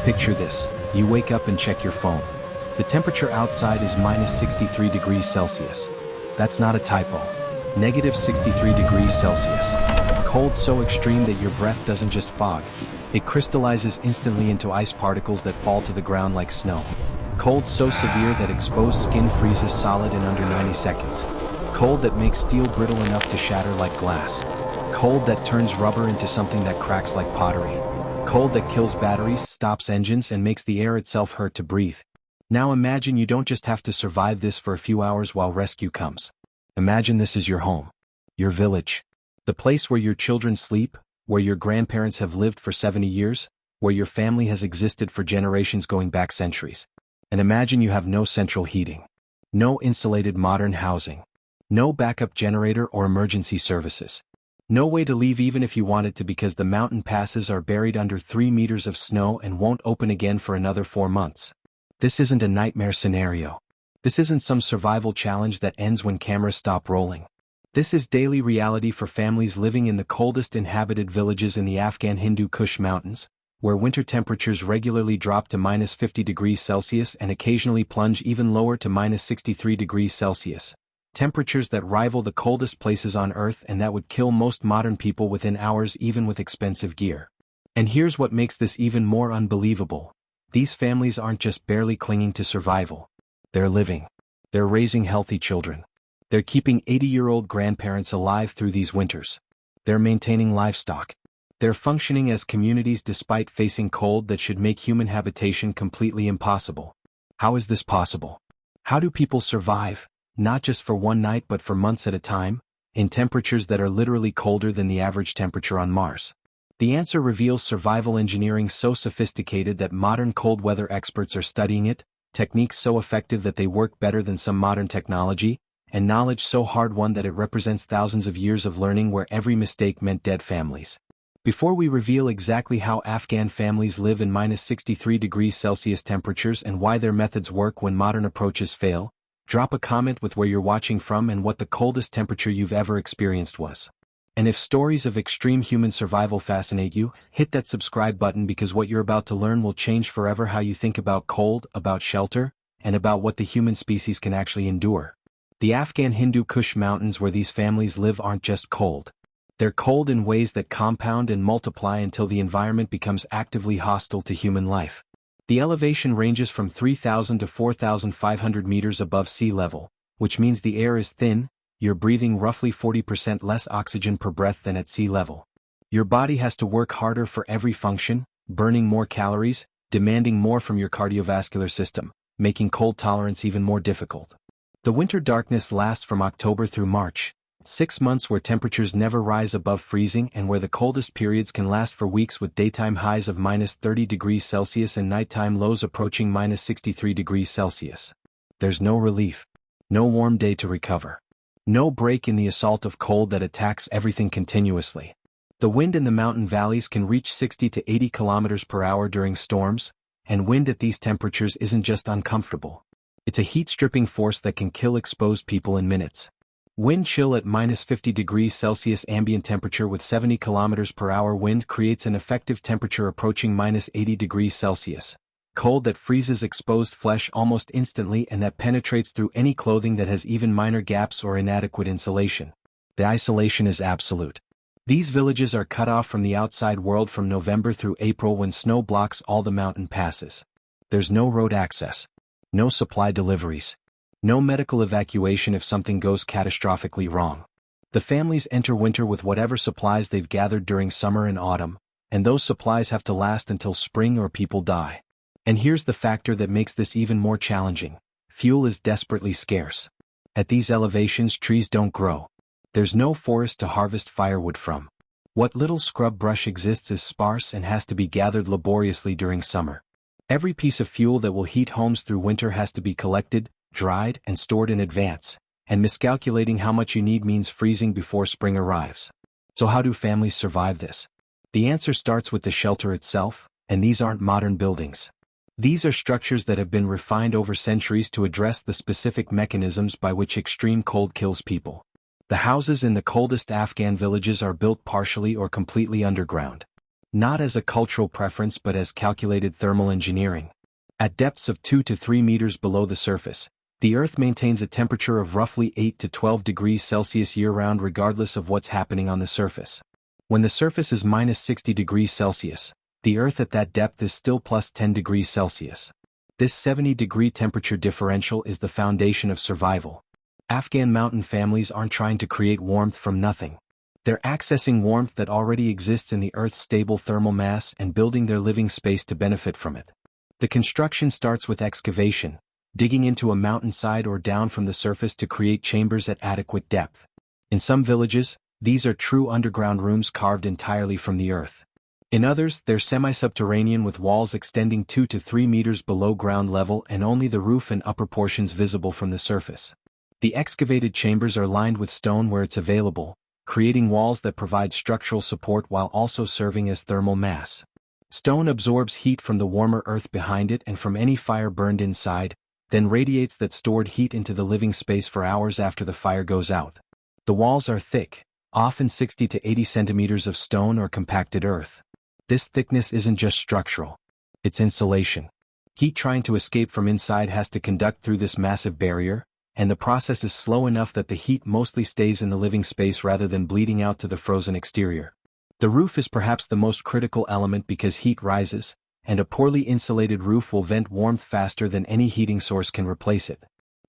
Picture this. You wake up and check your phone. The temperature outside is minus 63 degrees Celsius. That's not a typo. Negative 63 degrees Celsius. Cold so extreme that your breath doesn't just fog. It crystallizes instantly into ice particles that fall to the ground like snow. Cold so severe that exposed skin freezes solid in under 90 seconds. Cold that makes steel brittle enough to shatter like glass. Cold that turns rubber into something that cracks like pottery. Cold that kills batteries, stops engines, and makes the air itself hurt to breathe. Now imagine you don't just have to survive this for a few hours while rescue comes. Imagine this is your home. Your village. The place where your children sleep, where your grandparents have lived for 70 years, where your family has existed for generations going back centuries. And imagine you have no central heating. No insulated modern housing. No backup generator or emergency services. No way to leave even if you wanted to because the mountain passes are buried under 3 meters of snow and won't open again for another 4 months. This isn't a nightmare scenario. This isn't some survival challenge that ends when cameras stop rolling. This is daily reality for families living in the coldest inhabited villages in the Afghan Hindu Kush mountains, where winter temperatures regularly drop to minus 50 degrees Celsius and occasionally plunge even lower to minus 63 degrees Celsius. Temperatures that rival the coldest places on Earth and that would kill most modern people within hours even with expensive gear. And here's what makes this even more unbelievable. These families aren't just barely clinging to survival. They're living. They're raising healthy children. They're keeping 80-year-old grandparents alive through these winters. They're maintaining livestock. They're functioning as communities despite facing cold that should make human habitation completely impossible. How is this possible? How do people survive, not just for one night but for months at a time, in temperatures that are literally colder than the average temperature on Mars? The answer reveals survival engineering so sophisticated that modern cold weather experts are studying it, techniques so effective that they work better than some modern technology, and knowledge so hard-won that it represents thousands of years of learning where every mistake meant dead families. Before we reveal exactly how Afghan families live in minus 63 degrees Celsius temperatures and why their methods work when modern approaches fail, drop a comment with where you're watching from and what the coldest temperature you've ever experienced was. And if stories of extreme human survival fascinate you, hit that subscribe button because what you're about to learn will change forever how you think about cold, about shelter, and about what the human species can actually endure. The Afghan Hindu Kush mountains where these families live aren't just cold. They're cold in ways that compound and multiply until the environment becomes actively hostile to human life. The elevation ranges from 3,000 to 4,500 meters above sea level, which means the air is thin. You're breathing roughly 40% less oxygen per breath than at sea level. Your body has to work harder for every function, burning more calories, demanding more from your cardiovascular system, making cold tolerance even more difficult. The winter darkness lasts from October through March, 6 months where temperatures never rise above freezing and where the coldest periods can last for weeks with daytime highs of minus 30 degrees Celsius and nighttime lows approaching minus 63 degrees Celsius. There's no relief. No warm day to recover. No break in the assault of cold that attacks everything continuously. The wind in the mountain valleys can reach 60 to 80 kilometers per hour during storms, and wind at these temperatures isn't just uncomfortable. It's a heat-stripping force that can kill exposed people in minutes. Wind chill at minus 50 degrees Celsius ambient temperature with 70 kilometers per hour wind creates an effective temperature approaching minus 80 degrees Celsius. Cold that freezes exposed flesh almost instantly and that penetrates through any clothing that has even minor gaps or inadequate insulation. The isolation is absolute. These villages are cut off from the outside world from November through April when snow blocks all the mountain passes. There's no road access. No supply deliveries. No medical evacuation if something goes catastrophically wrong. The families enter winter with whatever supplies they've gathered during summer and autumn, and those supplies have to last until spring or people die. And here's the factor that makes this even more challenging. Fuel is desperately scarce. At these elevations, trees don't grow. There's no forest to harvest firewood from. What little scrub brush exists is sparse and has to be gathered laboriously during summer. Every piece of fuel that will heat homes through winter has to be collected, dried, and stored in advance, and miscalculating how much you need means freezing before spring arrives. So how do families survive this? The answer starts with the shelter itself, and these aren't modern buildings. These are structures that have been refined over centuries to address the specific mechanisms by which extreme cold kills people. The houses in the coldest Afghan villages are built partially or completely underground. Not as a cultural preference but as calculated thermal engineering. At depths of 2 to 3 meters below the surface, the Earth maintains a temperature of roughly 8 to 12 degrees Celsius year-round regardless of what's happening on the surface. When the surface is minus 60 degrees Celsius, the Earth at that depth is still plus 10 degrees Celsius. This 70-degree temperature differential is the foundation of survival. Afghan mountain families aren't trying to create warmth from nothing. They're accessing warmth that already exists in the Earth's stable thermal mass and building their living space to benefit from it. The construction starts with excavation, digging into a mountainside or down from the surface to create chambers at adequate depth. In some villages, these are true underground rooms carved entirely from the earth. In others, they're semi-subterranean with walls extending 2 to 3 meters below ground level and only the roof and upper portions visible from the surface. The excavated chambers are lined with stone where it's available, creating walls that provide structural support while also serving as thermal mass. Stone absorbs heat from the warmer earth behind it and from any fire burned inside, then radiates that stored heat into the living space for hours after the fire goes out. The walls are thick, often 60 to 80 centimeters of stone or compacted earth. This thickness isn't just structural. It's insulation. Heat trying to escape from inside has to conduct through this massive barrier, and the process is slow enough that the heat mostly stays in the living space rather than bleeding out to the frozen exterior. The roof is perhaps the most critical element because heat rises, and a poorly insulated roof will vent warmth faster than any heating source can replace it.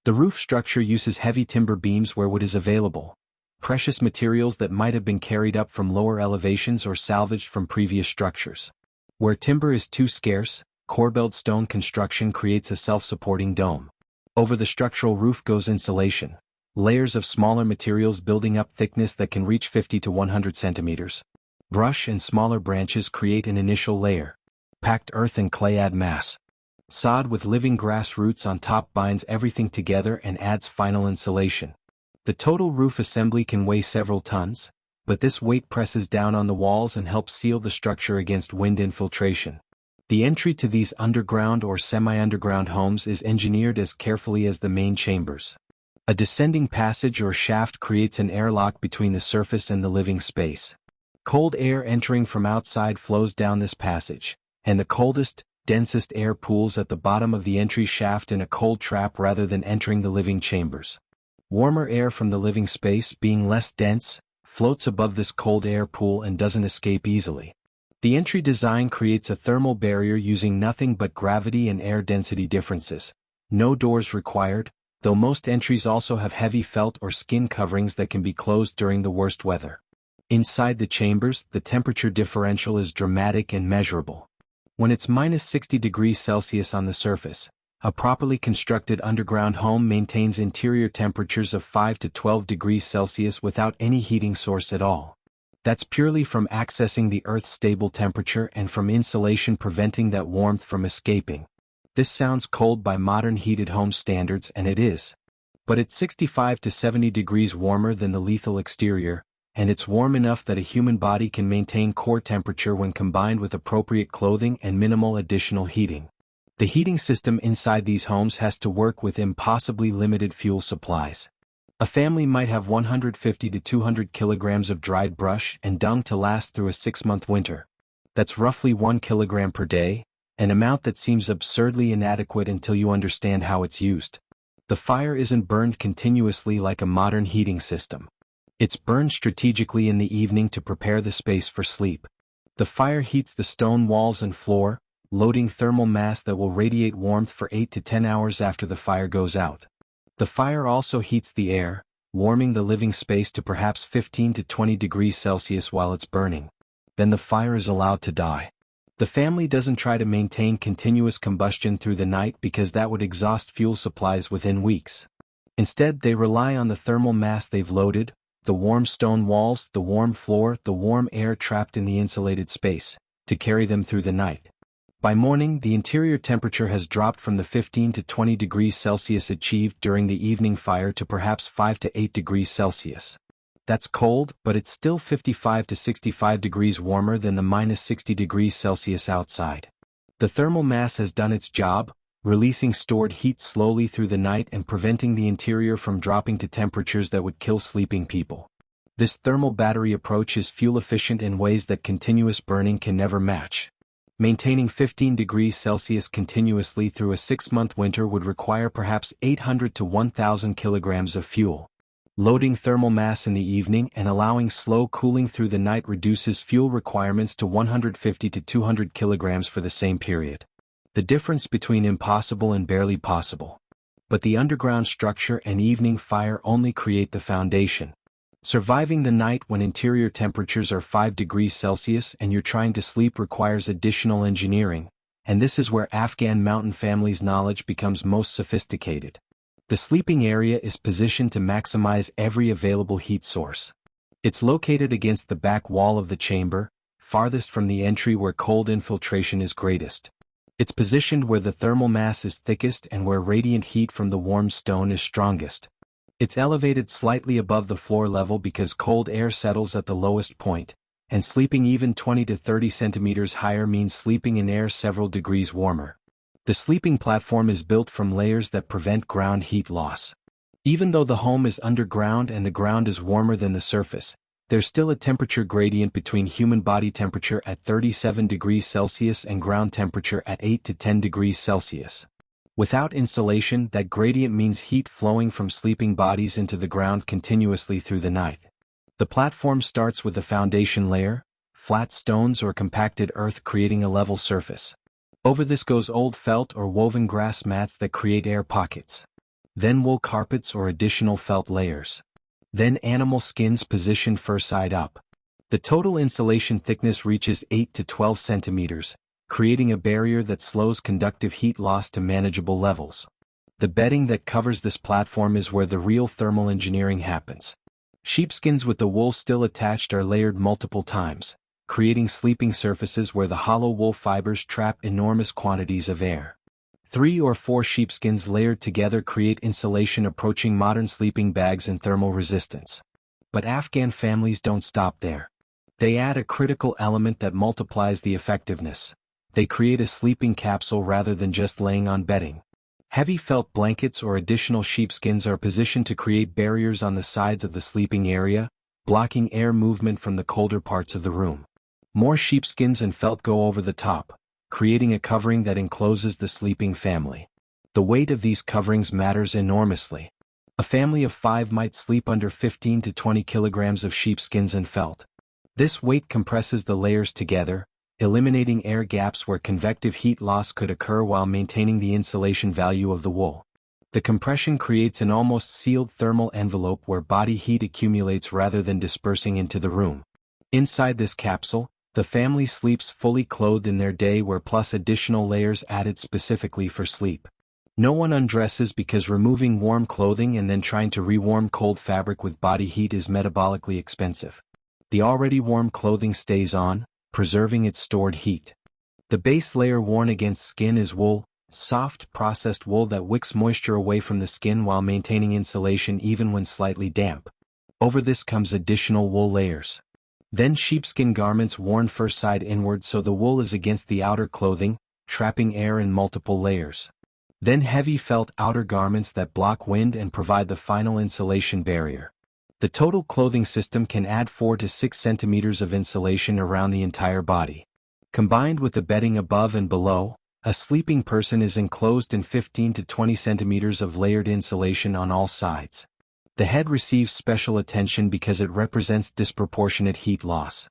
The roof structure uses heavy timber beams where wood is available, precious materials that might have been carried up from lower elevations or salvaged from previous structures. Where timber is too scarce, core-built stone construction creates a self-supporting dome. Over the structural roof goes insulation, layers of smaller materials building up thickness that can reach 50 to 100 centimeters. Brush and smaller branches create an initial layer. Packed earth and clay add mass. Sod with living grass roots on top binds everything together and adds final insulation. The total roof assembly can weigh several tons, but this weight presses down on the walls and helps seal the structure against wind infiltration. The entry to these underground or semi-underground homes is engineered as carefully as the main chambers. A descending passage or shaft creates an airlock between the surface and the living space. Cold air entering from outside flows down this passage, and the coldest, densest air pools at the bottom of the entry shaft in a cold trap rather than entering the living chambers. Warmer air from the living space, being less dense, floats above this cold air pool and doesn't escape easily. The entry design creates a thermal barrier using nothing but gravity and air density differences. No doors required, though most entries also have heavy felt or skin coverings that can be closed during the worst weather. Inside the chambers, the temperature differential is dramatic and measurable. When it's minus 60 degrees Celsius on the surface, a properly constructed underground home maintains interior temperatures of 5 to 12 degrees Celsius without any heating source at all. That's purely from accessing the Earth's stable temperature and from insulation preventing that warmth from escaping. This sounds cold by modern heated home standards, and it is. But it's 65 to 70 degrees warmer than the lethal exterior, and it's warm enough that a human body can maintain core temperature when combined with appropriate clothing and minimal additional heating. The heating system inside these homes has to work with impossibly limited fuel supplies. A family might have 150 to 200 kilograms of dried brush and dung to last through a 6-month winter. That's roughly 1 kilogram per day, an amount that seems absurdly inadequate until you understand how it's used. The fire isn't burned continuously like a modern heating system. It's burned strategically in the evening to prepare the space for sleep. The fire heats the stone walls and floor, loading thermal mass that will radiate warmth for 8 to 10 hours after the fire goes out. The fire also heats the air, warming the living space to perhaps 15 to 20 degrees Celsius while it's burning. Then the fire is allowed to die. The family doesn't try to maintain continuous combustion through the night because that would exhaust fuel supplies within weeks. Instead, they rely on the thermal mass they've loaded, the warm stone walls, the warm floor, the warm air trapped in the insulated space, to carry them through the night. By morning, the interior temperature has dropped from the 15 to 20 degrees Celsius achieved during the evening fire to perhaps 5 to 8 degrees Celsius. That's cold, but it's still 55 to 65 degrees warmer than the minus 60 degrees Celsius outside. The thermal mass has done its job, releasing stored heat slowly through the night and preventing the interior from dropping to temperatures that would kill sleeping people. This thermal battery approach is fuel efficient in ways that continuous burning can never match. Maintaining 15 degrees Celsius continuously through a 6-month winter would require perhaps 800 to 1,000 kilograms of fuel. Loading thermal mass in the evening and allowing slow cooling through the night reduces fuel requirements to 150 to 200 kilograms for the same period. The difference between impossible and barely possible. But the underground structure and evening fire only create the foundation. Surviving the night when interior temperatures are 5 degrees Celsius and you're trying to sleep requires additional engineering, and this is where Afghan mountain families' knowledge becomes most sophisticated. The sleeping area is positioned to maximize every available heat source. It's located against the back wall of the chamber, farthest from the entry where cold infiltration is greatest. It's positioned where the thermal mass is thickest and where radiant heat from the warm stone is strongest. It's elevated slightly above the floor level because cold air settles at the lowest point, and sleeping even 20 to 30 centimeters higher means sleeping in air several degrees warmer. The sleeping platform is built from layers that prevent ground heat loss. Even though the home is underground and the ground is warmer than the surface, there's still a temperature gradient between human body temperature at 37 degrees Celsius and ground temperature at 8 to 10 degrees Celsius. Without insulation, that gradient means heat flowing from sleeping bodies into the ground continuously through the night. The platform starts with a foundation layer, flat stones or compacted earth creating a level surface. Over this goes old felt or woven grass mats that create air pockets. Then wool carpets or additional felt layers. Then animal skins positioned fur side up. The total insulation thickness reaches 8 to 12 centimeters, creating a barrier that slows conductive heat loss to manageable levels. The bedding that covers this platform is where the real thermal engineering happens. Sheepskins with the wool still attached are layered multiple times, creating sleeping surfaces where the hollow wool fibers trap enormous quantities of air. 3 or 4 sheepskins layered together create insulation approaching modern sleeping bags and thermal resistance. But Afghan families don't stop there. They add a critical element that multiplies the effectiveness. They create a sleeping capsule rather than just laying on bedding. Heavy felt blankets or additional sheepskins are positioned to create barriers on the sides of the sleeping area, blocking air movement from the colder parts of the room. More sheepskins and felt go over the top, creating a covering that encloses the sleeping family. The weight of these coverings matters enormously. A family of 5 might sleep under 15 to 20 kilograms of sheepskins and felt. This weight compresses the layers together, eliminating air gaps where convective heat loss could occur while maintaining the insulation value of the wool. The compression creates an almost sealed thermal envelope where body heat accumulates rather than dispersing into the room. Inside this capsule, the family sleeps fully clothed in their day wear plus additional layers added specifically for sleep. No one undresses because removing warm clothing and then trying to rewarm cold fabric with body heat is metabolically expensive. The already warm clothing stays on, preserving its stored heat. The base layer worn against skin is wool, soft processed wool that wicks moisture away from the skin while maintaining insulation even when slightly damp. Over this comes additional wool layers. Then sheepskin garments worn fur side inward so the wool is against the outer clothing, trapping air in multiple layers. Then heavy felt outer garments that block wind and provide the final insulation barrier. The total clothing system can add 4 to 6 centimeters of insulation around the entire body. Combined with the bedding above and below, a sleeping person is enclosed in 15 to 20 centimeters of layered insulation on all sides. The head receives special attention because it represents disproportionate heat loss.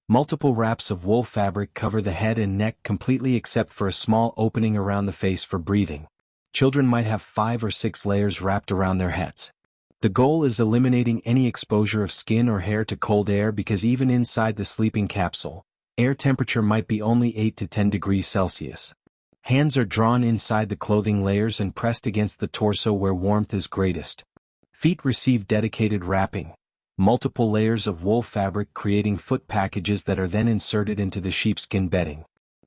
Multiple wraps of wool fabric cover the head and neck completely except for a small opening around the face for breathing. Children might have 5 or 6 layers wrapped around their heads. The goal is eliminating any exposure of skin or hair to cold air because even inside the sleeping capsule, air temperature might be only 8 to 10 degrees Celsius. Hands are drawn inside the clothing layers and pressed against the torso where warmth is greatest. Feet receive dedicated wrapping, multiple layers of wool fabric creating foot packages that are then inserted into the sheepskin bedding.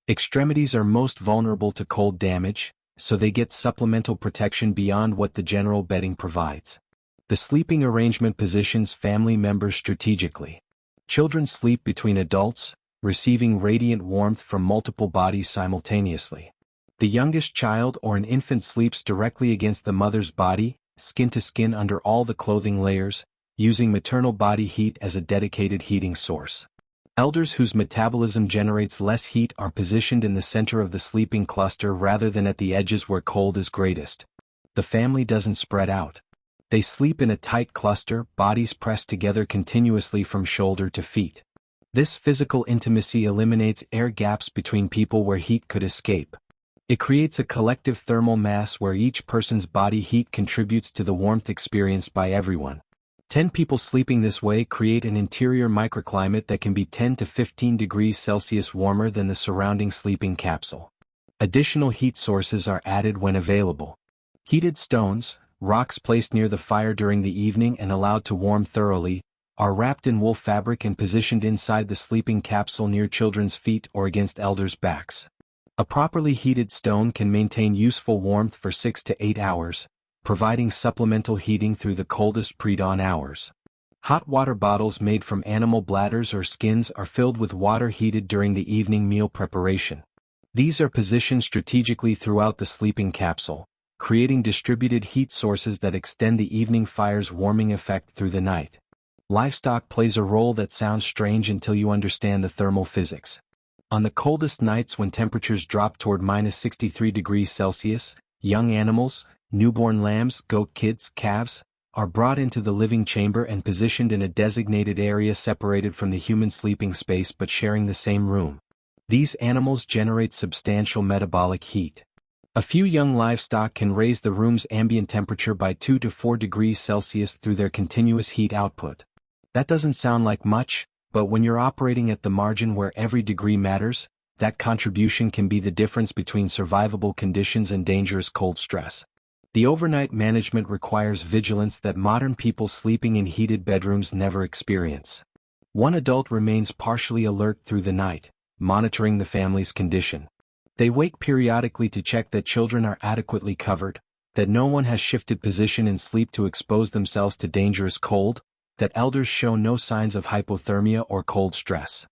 Extremities are most vulnerable to cold damage, so they get supplemental protection beyond what the general bedding provides. The sleeping arrangement positions family members strategically. Children sleep between adults, receiving radiant warmth from multiple bodies simultaneously. The youngest child or an infant sleeps directly against the mother's body, skin to skin under all the clothing layers, using maternal body heat as a dedicated heating source. Elders whose metabolism generates less heat are positioned in the center of the sleeping cluster rather than at the edges where cold is greatest. The family doesn't spread out. They sleep in a tight cluster, bodies pressed together continuously from shoulder to feet. This physical intimacy eliminates air gaps between people where heat could escape. It creates a collective thermal mass where each person's body heat contributes to the warmth experienced by everyone. 10 people sleeping this way create an interior microclimate that can be 10 to 15 degrees Celsius warmer than the surrounding sleeping capsule. Additional heat sources are added when available. Heated stones, rocks placed near the fire during the evening and allowed to warm thoroughly, are wrapped in wool fabric and positioned inside the sleeping capsule near children's feet or against elders' backs. A properly heated stone can maintain useful warmth for 6 to 8 hours, providing supplemental heating through the coldest pre-dawn hours. Hot water bottles made from animal bladders or skins are filled with water heated during the evening meal preparation. These are positioned strategically throughout the sleeping capsule, creating distributed heat sources that extend the evening fire's warming effect through the night. Livestock plays a role that sounds strange until you understand the thermal physics. On the coldest nights when temperatures drop toward -63 degrees Celsius, young animals, newborn lambs, goat kids, calves, are brought into the living chamber and positioned in a designated area separated from the human sleeping space but sharing the same room. These animals generate substantial metabolic heat. A few young livestock can raise the room's ambient temperature by 2 to 4 degrees Celsius through their continuous heat output. That doesn't sound like much, but when you're operating at the margin where every degree matters, that contribution can be the difference between survivable conditions and dangerous cold stress. The overnight management requires vigilance that modern people sleeping in heated bedrooms never experience. One adult remains partially alert through the night, monitoring the family's condition. They wake periodically to check that children are adequately covered, that no one has shifted position in sleep to expose themselves to dangerous cold, that elders show no signs of hypothermia or cold stress.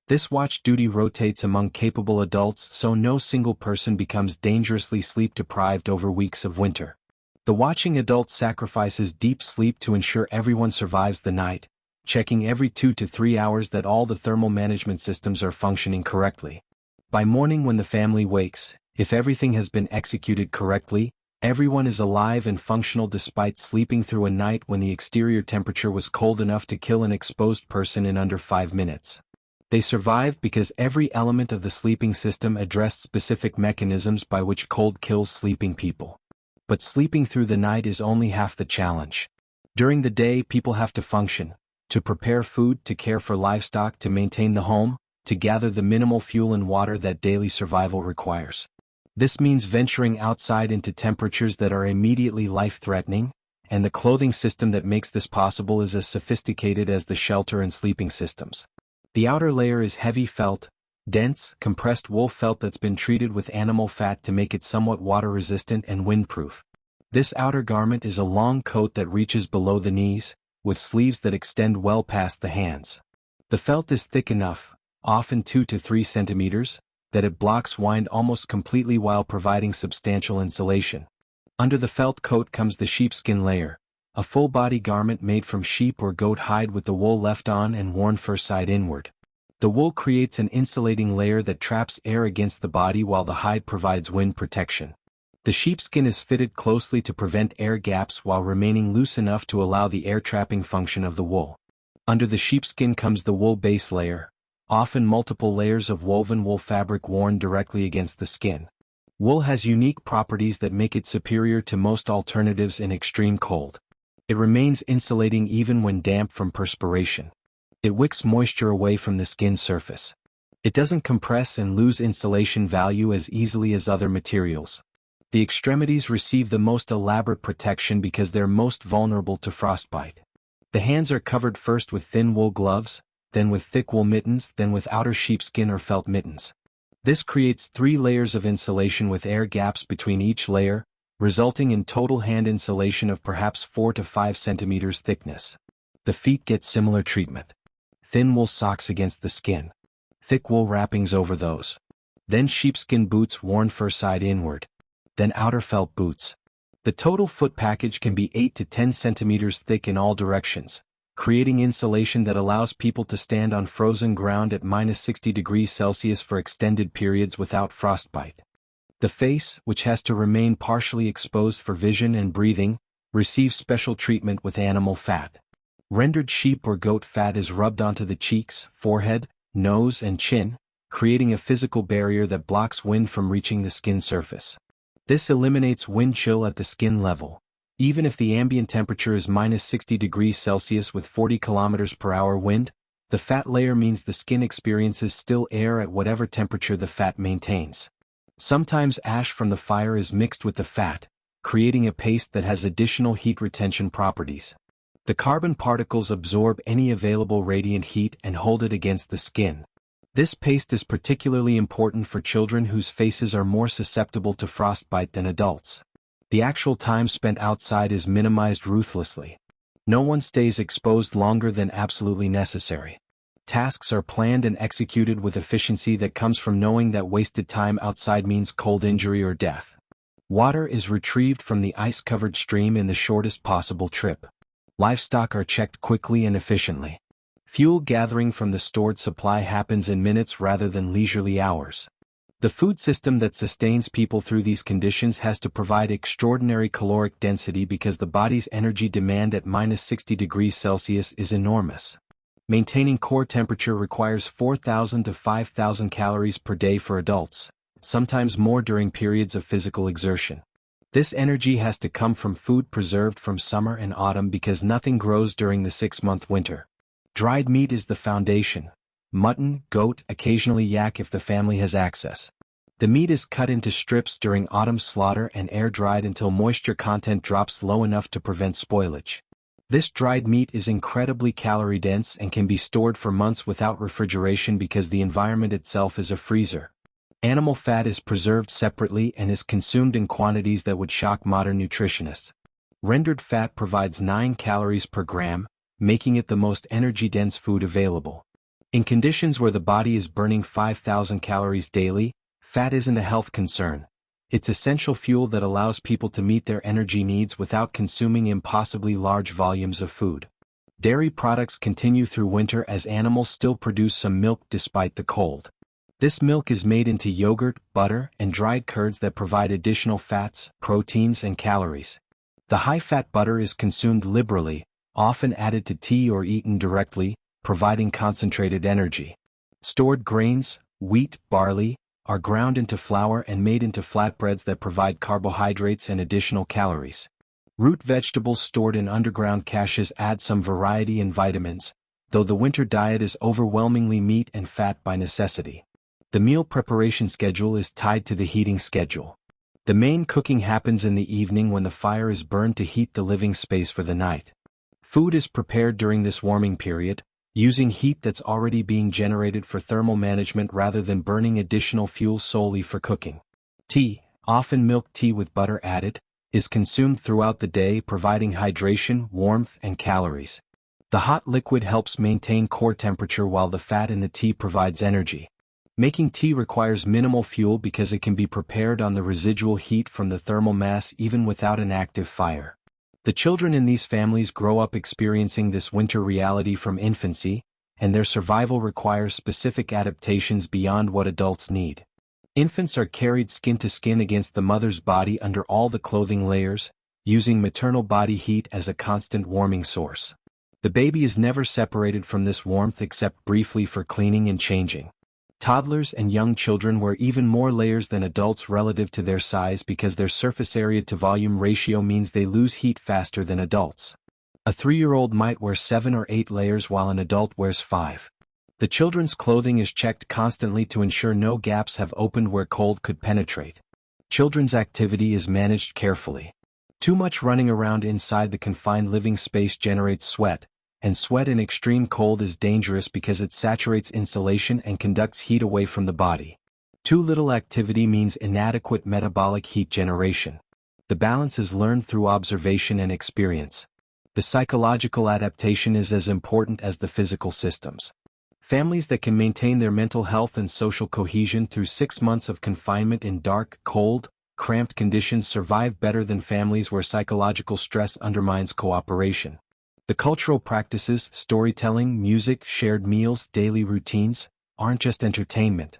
This watch duty rotates among capable adults so no single person becomes dangerously sleep-deprived over weeks of winter. The watching adult sacrifices deep sleep to ensure everyone survives the night, checking every 2 to 3 hours that all the thermal management systems are functioning correctly. By morning when the family wakes, if everything has been executed correctly, everyone is alive and functional despite sleeping through a night when the exterior temperature was cold enough to kill an exposed person in under 5 minutes. They survive because every element of the sleeping system addressed specific mechanisms by which cold kills sleeping people. But sleeping through the night is only half the challenge. During the day, people have to function, to prepare food, to care for livestock, to maintain the home, to gather the minimal fuel and water that daily survival requires. This means venturing outside into temperatures that are immediately life-threatening, and the clothing system that makes this possible is as sophisticated as the shelter and sleeping systems. The outer layer is heavy felt, dense, compressed wool felt that's been treated with animal fat to make it somewhat water-resistant and windproof. This outer garment is a long coat that reaches below the knees, with sleeves that extend well past the hands. The felt is thick enough, often 2 to 3 centimeters, that it blocks wind almost completely while providing substantial insulation. Under the felt coat comes the sheepskin layer, a full-body garment made from sheep or goat hide with the wool left on and worn fur side inward. The wool creates an insulating layer that traps air against the body while the hide provides wind protection. The sheepskin is fitted closely to prevent air gaps while remaining loose enough to allow the air-trapping function of the wool. Under the sheepskin comes the wool base layer, often multiple layers of woven wool fabric worn directly against the skin. Wool has unique properties that make it superior to most alternatives in extreme cold. It remains insulating even when damp from perspiration. It wicks moisture away from the skin surface. It doesn't compress and lose insulation value as easily as other materials. The extremities receive the most elaborate protection because they're most vulnerable to frostbite. The hands are covered first with thin wool gloves, then with thick wool mittens, then with outer sheepskin or felt mittens. This creates 3 layers of insulation with air gaps between each layer, resulting in total hand insulation of perhaps 4 to 5 centimeters thickness. The feet get similar treatment. Thin wool socks against the skin. Thick wool wrappings over those. Then sheepskin boots worn fur side inward. Then outer felt boots. The total foot package can be 8 to 10 centimeters thick in all directions, creating insulation that allows people to stand on frozen ground at -60 degrees Celsius for extended periods without frostbite. The face, which has to remain partially exposed for vision and breathing, receives special treatment with animal fat. Rendered sheep or goat fat is rubbed onto the cheeks, forehead, nose and chin, creating a physical barrier that blocks wind from reaching the skin surface. This eliminates wind chill at the skin level. Even if the ambient temperature is -60 degrees Celsius with 40 km/h wind, the fat layer means the skin experiences still air at whatever temperature the fat maintains. Sometimes ash from the fire is mixed with the fat, creating a paste that has additional heat retention properties. The carbon particles absorb any available radiant heat and hold it against the skin. This paste is particularly important for children whose faces are more susceptible to frostbite than adults. The actual time spent outside is minimized ruthlessly. No one stays exposed longer than absolutely necessary. Tasks are planned and executed with efficiency that comes from knowing that wasted time outside means cold injury or death. Water is retrieved from the ice-covered stream in the shortest possible trip. Livestock are checked quickly and efficiently. Fuel gathering from the stored supply happens in minutes rather than leisurely hours. The food system that sustains people through these conditions has to provide extraordinary caloric density because the body's energy demand at -60 degrees Celsius is enormous. Maintaining core temperature requires 4,000 to 5,000 calories per day for adults, sometimes more during periods of physical exertion. This energy has to come from food preserved from summer and autumn because nothing grows during the 6-month winter. Dried meat is the foundation. Mutton, goat, occasionally yak if the family has access. The meat is cut into strips during autumn slaughter and air-dried until moisture content drops low enough to prevent spoilage. This dried meat is incredibly calorie-dense and can be stored for months without refrigeration because the environment itself is a freezer. Animal fat is preserved separately and is consumed in quantities that would shock modern nutritionists. Rendered fat provides 9 calories per gram, making it the most energy-dense food available. In conditions where the body is burning 5,000 calories daily, fat isn't a health concern. It's essential fuel that allows people to meet their energy needs without consuming impossibly large volumes of food. Dairy products continue through winter as animals still produce some milk despite the cold. This milk is made into yogurt, butter, and dried curds that provide additional fats, proteins, and calories. The high-fat butter is consumed liberally, often added to tea or eaten directly, providing concentrated energy. Stored grains, wheat, barley, are ground into flour and made into flatbreads that provide carbohydrates and additional calories. Root vegetables stored in underground caches add some variety and vitamins, though the winter diet is overwhelmingly meat and fat by necessity. The meal preparation schedule is tied to the heating schedule. The main cooking happens in the evening when the fire is burned to heat the living space for the night. Food is prepared during this warming period, using heat that's already being generated for thermal management rather than burning additional fuel solely for cooking. Tea, often milk tea with butter added, is consumed throughout the day providing hydration, warmth, and calories. The hot liquid helps maintain core temperature while the fat in the tea provides energy. Making tea requires minimal fuel because it can be prepared on the residual heat from the thermal mass even without an active fire. The children in these families grow up experiencing this winter reality from infancy, and their survival requires specific adaptations beyond what adults need. Infants are carried skin to skin against the mother's body under all the clothing layers, using maternal body heat as a constant warming source. The baby is never separated from this warmth except briefly for cleaning and changing. Toddlers and young children wear even more layers than adults relative to their size because their surface area to volume ratio means they lose heat faster than adults. A 3-year-old might wear 7 or 8 layers while an adult wears 5. The children's clothing is checked constantly to ensure no gaps have opened where cold could penetrate. Children's activity is managed carefully. Too much running around inside the confined living space generates sweat, and sweat in extreme cold is dangerous because it saturates insulation and conducts heat away from the body. Too little activity means inadequate metabolic heat generation. The balance is learned through observation and experience. The psychological adaptation is as important as the physical systems. Families that can maintain their mental health and social cohesion through 6 months of confinement in dark, cold, cramped conditions survive better than families where psychological stress undermines cooperation. The cultural practices, storytelling, music, shared meals, daily routines, aren't just entertainment.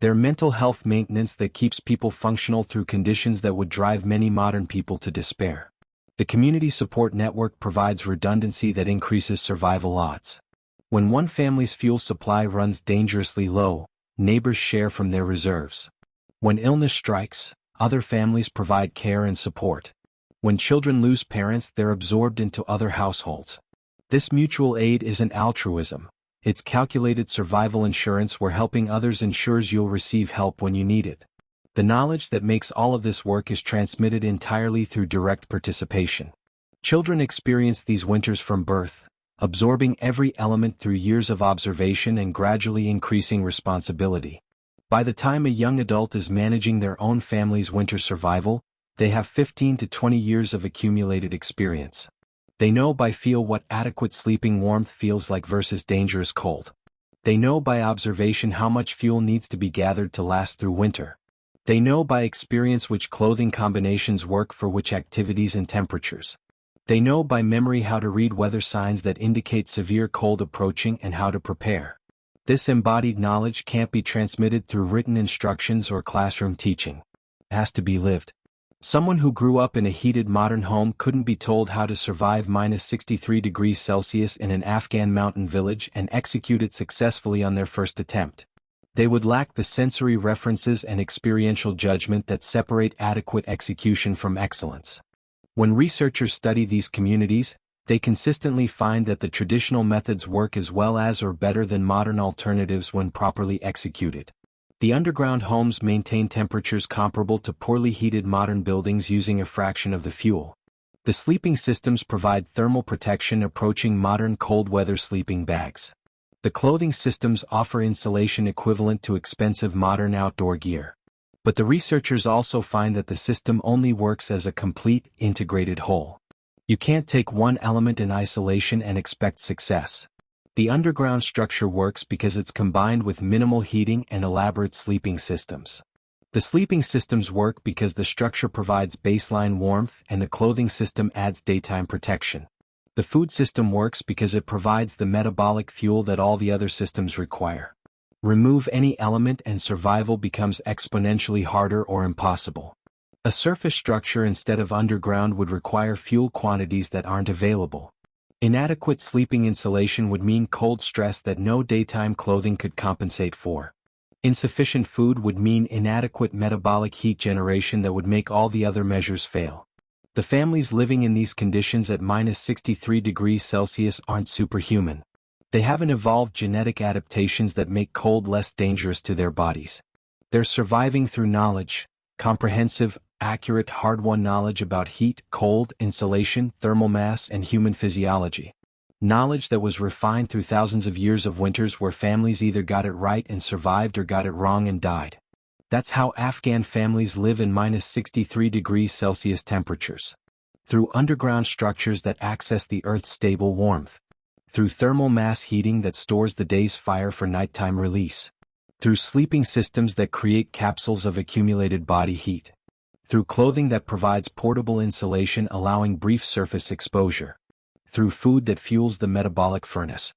They're mental health maintenance that keeps people functional through conditions that would drive many modern people to despair. The community support network provides redundancy that increases survival odds. When one family's fuel supply runs dangerously low, neighbors share from their reserves. When illness strikes, other families provide care and support. When children lose parents, they're absorbed into other households. This mutual aid isn't altruism. It's calculated survival insurance where helping others ensures you'll receive help when you need it. The knowledge that makes all of this work is transmitted entirely through direct participation. Children experience these winters from birth, absorbing every element through years of observation and gradually increasing responsibility. By the time a young adult is managing their own family's winter survival, they have 15 to 20 years of accumulated experience. They know by feel what adequate sleeping warmth feels like versus dangerous cold. They know by observation how much fuel needs to be gathered to last through winter. They know by experience which clothing combinations work for which activities and temperatures. They know by memory how to read weather signs that indicate severe cold approaching and how to prepare. This embodied knowledge can't be transmitted through written instructions or classroom teaching. It has to be lived. Someone who grew up in a heated modern home couldn't be told how to survive -63 degrees Celsius in an Afghan mountain village and execute it successfully on their first attempt. They would lack the sensory references and experiential judgment that separate adequate execution from excellence. When researchers study these communities, they consistently find that the traditional methods work as well as or better than modern alternatives when properly executed. The underground homes maintain temperatures comparable to poorly heated modern buildings using a fraction of the fuel. The sleeping systems provide thermal protection approaching modern cold-weather sleeping bags. The clothing systems offer insulation equivalent to expensive modern outdoor gear. But the researchers also find that the system only works as a complete, integrated whole. You can't take one element in isolation and expect success. The underground structure works because it's combined with minimal heating and elaborate sleeping systems. The sleeping systems work because the structure provides baseline warmth and the clothing system adds daytime protection. The food system works because it provides the metabolic fuel that all the other systems require. Remove any element and survival becomes exponentially harder or impossible. A surface structure instead of underground would require fuel quantities that aren't available. Inadequate sleeping insulation would mean cold stress that no daytime clothing could compensate for. Insufficient food would mean inadequate metabolic heat generation that would make all the other measures fail. The families living in these conditions at -63 degrees Celsius aren't superhuman. They haven't evolved genetic adaptations that make cold less dangerous to their bodies. They're surviving through knowledge, comprehensive, accurate, hard-won knowledge about heat, cold, insulation, thermal mass, and human physiology. Knowledge that was refined through thousands of years of winters where families either got it right and survived or got it wrong and died. That's how Afghan families live in -63 degrees Celsius temperatures. Through underground structures that access the Earth's stable warmth. Through thermal mass heating that stores the day's fire for nighttime release. Through sleeping systems that create capsules of accumulated body heat. Through clothing that provides portable insulation allowing brief surface exposure. Through food that fuels the metabolic furnace.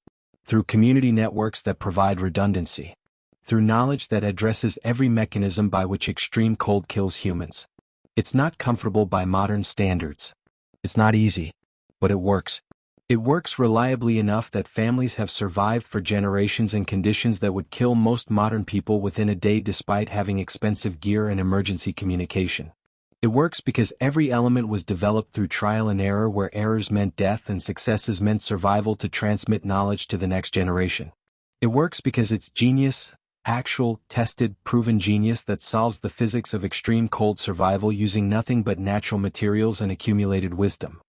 Through community networks that provide redundancy. Through knowledge that addresses every mechanism by which extreme cold kills humans. It's not comfortable by modern standards. It's not easy. But it works. It works reliably enough that families have survived for generations in conditions that would kill most modern people within a day despite having expensive gear and emergency communication. It works because every element was developed through trial and error where errors meant death and successes meant survival to transmit knowledge to the next generation. It works because it's genius, actual, tested, proven genius that solves the physics of extreme cold survival using nothing but natural materials and accumulated wisdom.